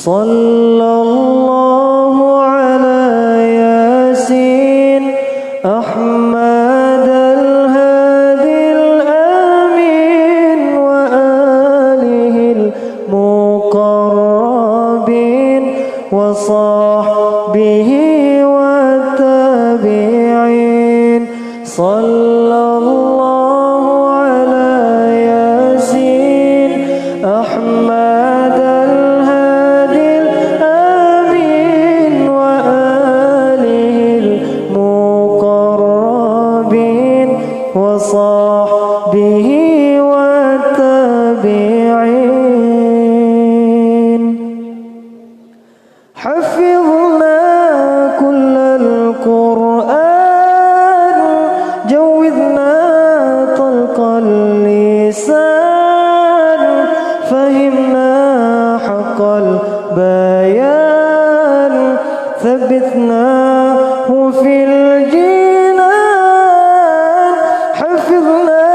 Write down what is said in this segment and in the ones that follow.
صلى الله على ياسين أحمد الهادي الأمين وآله المقربين وصحبه والتابعين. صلى الله على ياسين أحمد الهادي الأمين وآله المقربين وصحبه والتابعين. حفظنا كل القرآن جوذنا طلق اللسان فهمنا حق البيان ثبتناه في الجنان. حفظنا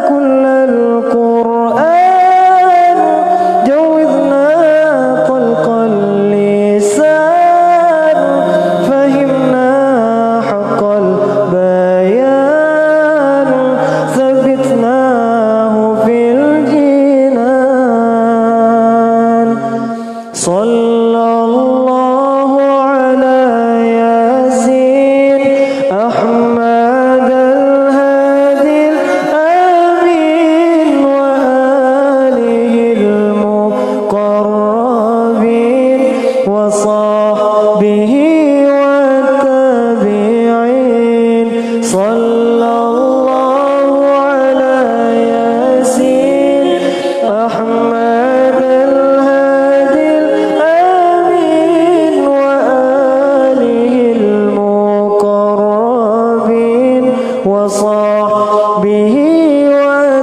كل القرآن جوذنا طلق اللسان فهمنا حق البيان ثبتناه في الجنان. صلى الله على ياسين أحمد الهادي الأمين وآله المقربين وصحبه والتابعين. صلى الله على ياسين أحمد الهادي الأمين وآله المقربين وصحبه والتابعين.